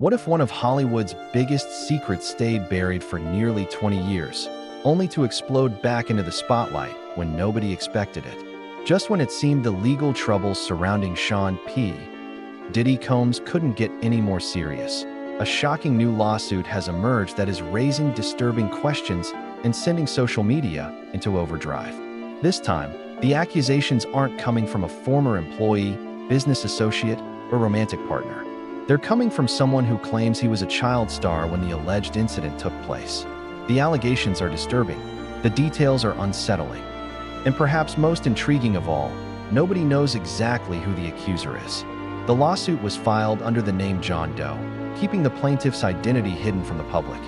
What if one of Hollywood's biggest secrets stayed buried for nearly 20 years, only to explode back into the spotlight when nobody expected it? Just when it seemed the legal troubles surrounding Sean P. Diddy Combs couldn't get any more serious, a shocking new lawsuit has emerged that is raising disturbing questions and sending social media into overdrive. This time, the accusations aren't coming from a former employee, business associate, or romantic partner. They're coming from someone who claims he was a child star when the alleged incident took place. The allegations are disturbing, the details are unsettling, and perhaps most intriguing of all, nobody knows exactly who the accuser is. The lawsuit was filed under the name John Doe, keeping the plaintiff's identity hidden from the public.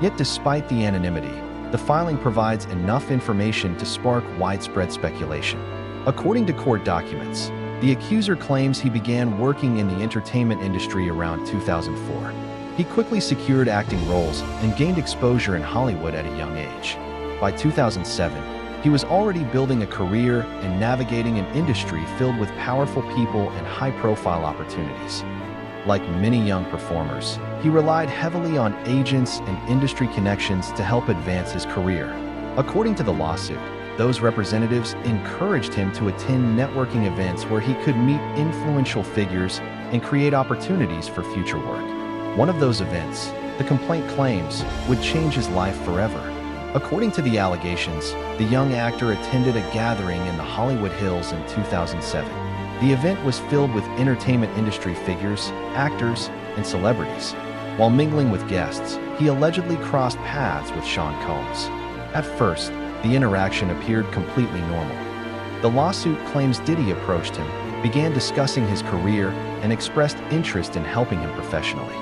Yet despite the anonymity, the filing provides enough information to spark widespread speculation. According to court documents, the accuser claims he began working in the entertainment industry around 2004. He quickly secured acting roles and gained exposure in Hollywood at a young age. By 2007, he was already building a career and navigating an industry filled with powerful people and high-profile opportunities. Like many young performers, he relied heavily on agents and industry connections to help advance his career. According to the lawsuit, those representatives encouraged him to attend networking events where he could meet influential figures and create opportunities for future work. One of those events, the complaint claims, would change his life forever. According to the allegations, the young actor attended a gathering in the Hollywood Hills in 2007. The event was filled with entertainment industry figures, actors, and celebrities. While mingling with guests, he allegedly crossed paths with Sean Combs. At first, the interaction appeared completely normal. The lawsuit claims Diddy approached him, began discussing his career, and expressed interest in helping him professionally.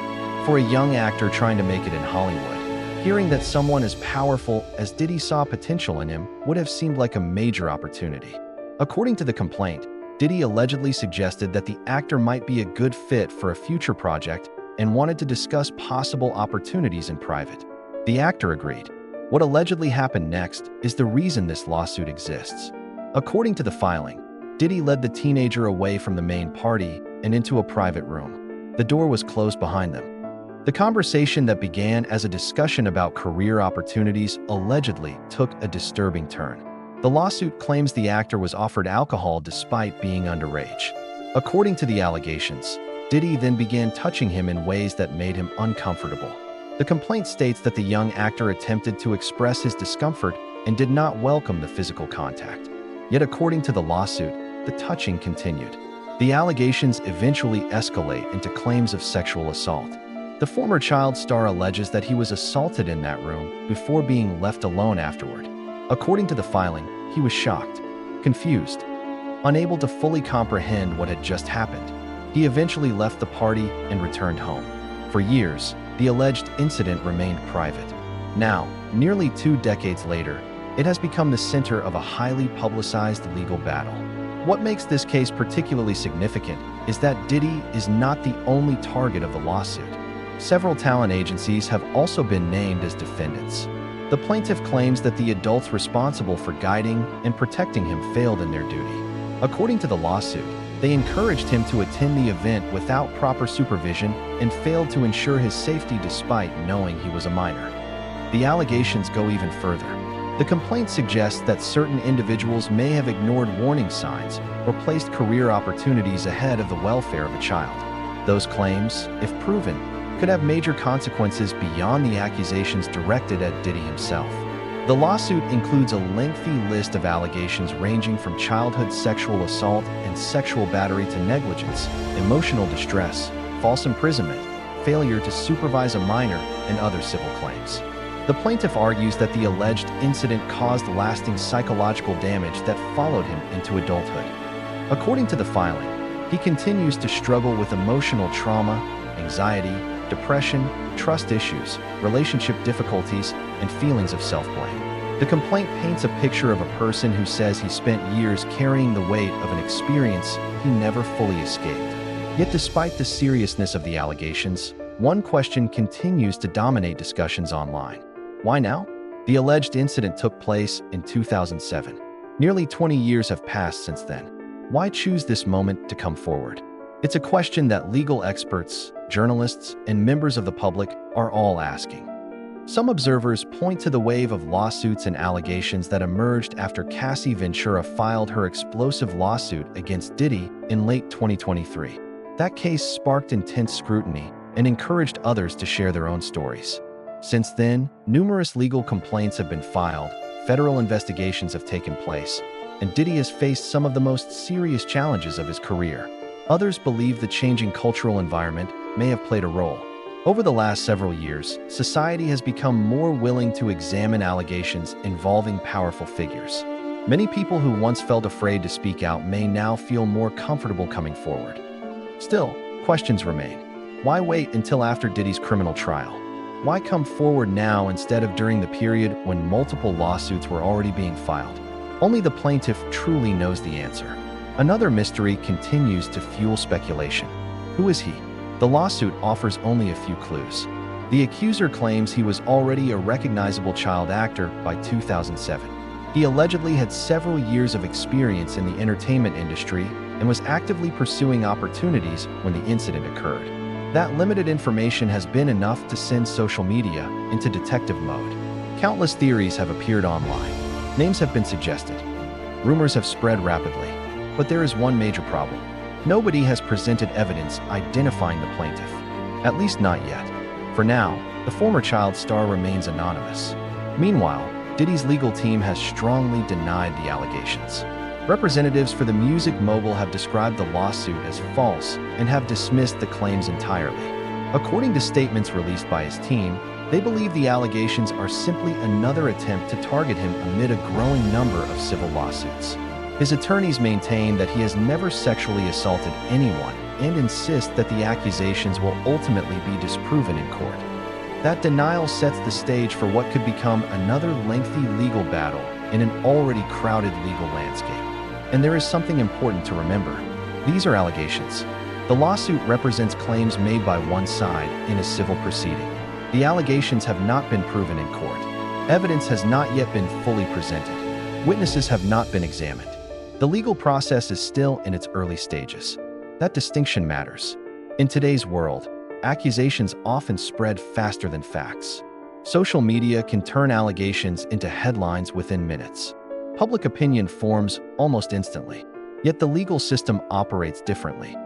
For a young actor trying to make it in Hollywood, hearing that someone as powerful as Diddy saw potential in him would have seemed like a major opportunity. According to the complaint, Diddy allegedly suggested that the actor might be a good fit for a future project and wanted to discuss possible opportunities in private. The actor agreed. What allegedly happened next is the reason this lawsuit exists. According to the filing, Diddy led the teenager away from the main party and into a private room. The door was closed behind them. The conversation that began as a discussion about career opportunities allegedly took a disturbing turn. The lawsuit claims the actor was offered alcohol despite being underage. According to the allegations, Diddy then began touching him in ways that made him uncomfortable. The complaint states that the young actor attempted to express his discomfort and did not welcome the physical contact. Yet according to the lawsuit, the touching continued. The allegations eventually escalate into claims of sexual assault. The former child star alleges that he was assaulted in that room before being left alone afterward. According to the filing, he was shocked, confused, unable to fully comprehend what had just happened. He eventually left the party and returned home. For years, the alleged incident remained private. Now, nearly 2 decades later, it has become the center of a highly publicized legal battle. What makes this case particularly significant is that Diddy is not the only target of the lawsuit. Several talent agencies have also been named as defendants. The plaintiff claims that the adults responsible for guiding and protecting him failed in their duty. According to the lawsuit, they encouraged him to attend the event without proper supervision and failed to ensure his safety despite knowing he was a minor. The allegations go even further. The complaint suggests that certain individuals may have ignored warning signs or placed career opportunities ahead of the welfare of a child. Those claims, if proven, could have major consequences beyond the accusations directed at Diddy himself. The lawsuit includes a lengthy list of allegations ranging from childhood sexual assault and sexual battery to negligence, emotional distress, false imprisonment, failure to supervise a minor, and other civil claims. The plaintiff argues that the alleged incident caused lasting psychological damage that followed him into adulthood. According to the filing, he continues to struggle with emotional trauma, anxiety, depression, trust issues, relationship difficulties, and feelings of self-blame. The complaint paints a picture of a person who says he spent years carrying the weight of an experience he never fully escaped. Yet despite the seriousness of the allegations, one question continues to dominate discussions online. Why now? The alleged incident took place in 2007. Nearly 20 years have passed since then. Why choose this moment to come forward? It's a question that legal experts, journalists, and members of the public are all asking. Some observers point to the wave of lawsuits and allegations that emerged after Cassie Ventura filed her explosive lawsuit against Diddy in late 2023. That case sparked intense scrutiny and encouraged others to share their own stories. Since then, numerous legal complaints have been filed, federal investigations have taken place, and Diddy has faced some of the most serious challenges of his career. Others believe the changing cultural environment may have played a role. Over the last several years, society has become more willing to examine allegations involving powerful figures. Many people who once felt afraid to speak out may now feel more comfortable coming forward. Still, questions remain. Why wait until after Diddy's criminal trial? Why come forward now instead of during the period when multiple lawsuits were already being filed? Only the plaintiff truly knows the answer. Another mystery continues to fuel speculation. Who is he? The lawsuit offers only a few clues. The accuser claims he was already a recognizable child actor by 2007. He allegedly had several years of experience in the entertainment industry and was actively pursuing opportunities when the incident occurred. That limited information has been enough to send social media into detective mode. Countless theories have appeared online. Names have been suggested. Rumors have spread rapidly. But there is one major problem. Nobody has presented evidence identifying the plaintiff. At least not yet. For now, the former child star remains anonymous. Meanwhile, Diddy's legal team has strongly denied the allegations. Representatives for the music mogul have described the lawsuit as false and have dismissed the claims entirely. According to statements released by his team, they believe the allegations are simply another attempt to target him amid a growing number of civil lawsuits. His attorneys maintain that he has never sexually assaulted anyone and insist that the accusations will ultimately be disproven in court. That denial sets the stage for what could become another lengthy legal battle in an already crowded legal landscape. And there is something important to remember. These are allegations. The lawsuit represents claims made by one side in a civil proceeding. The allegations have not been proven in court. Evidence has not yet been fully presented. Witnesses have not been examined. The legal process is still in its early stages. That distinction matters. In today's world, accusations often spread faster than facts. Social media can turn allegations into headlines within minutes. Public opinion forms almost instantly. Yet the legal system operates differently.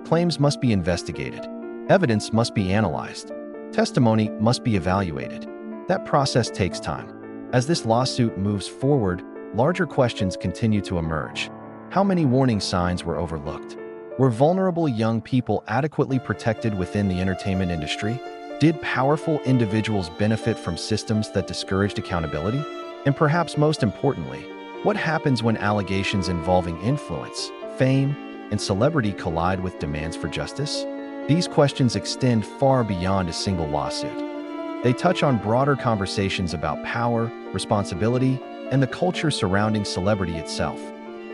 Claims must be investigated. Evidence must be analyzed. Testimony must be evaluated. That process takes time. As this lawsuit moves forward, larger questions continue to emerge. How many warning signs were overlooked? Were vulnerable young people adequately protected within the entertainment industry? Did powerful individuals benefit from systems that discouraged accountability? And perhaps most importantly, what happens when allegations involving influence, fame, and celebrity collide with demands for justice? These questions extend far beyond a single lawsuit. They touch on broader conversations about power, responsibility, and the culture surrounding celebrity itself.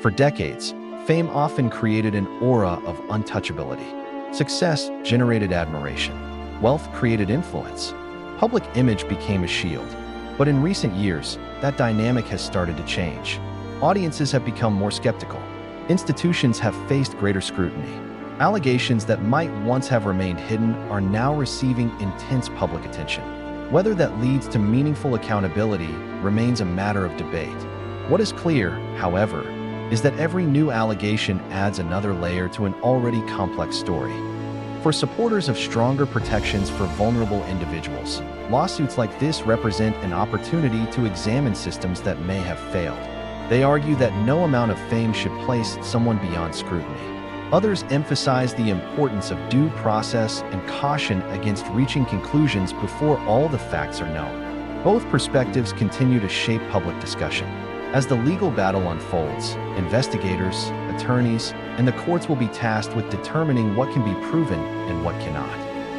For decades, fame often created an aura of untouchability. Success generated admiration. Wealth created influence. Public image became a shield. But in recent years, that dynamic has started to change. Audiences have become more skeptical. Institutions have faced greater scrutiny. Allegations that might once have remained hidden are now receiving intense public attention. Whether that leads to meaningful accountability remains a matter of debate. What is clear, however, is that every new allegation adds another layer to an already complex story. For supporters of stronger protections for vulnerable individuals, lawsuits like this represent an opportunity to examine systems that may have failed. They argue that no amount of fame should place someone beyond scrutiny. Others emphasize the importance of due process and caution against reaching conclusions before all the facts are known. Both perspectives continue to shape public discussion. As the legal battle unfolds, investigators, attorneys, and the courts will be tasked with determining what can be proven and what cannot.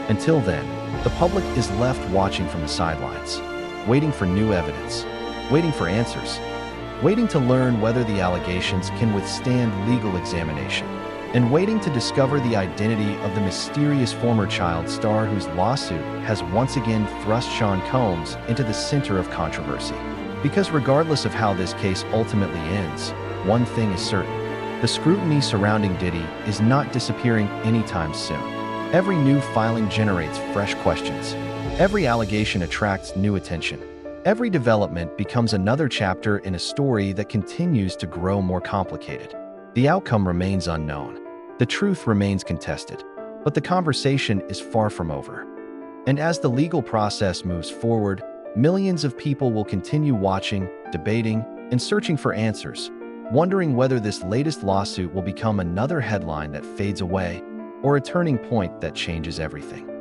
Until then, the public is left watching from the sidelines, waiting for new evidence, waiting for answers, waiting to learn whether the allegations can withstand legal examination, and waiting to discover the identity of the mysterious former child star whose lawsuit has once again thrust Sean Combs into the center of controversy. Because regardless of how this case ultimately ends, one thing is certain: the scrutiny surrounding Diddy is not disappearing anytime soon. Every new filing generates fresh questions. Every allegation attracts new attention. Every development becomes another chapter in a story that continues to grow more complicated. The outcome remains unknown. The truth remains contested. But the conversation is far from over. And as the legal process moves forward, millions of people will continue watching, debating, and searching for answers, wondering whether this latest lawsuit will become another headline that fades away or a turning point that changes everything.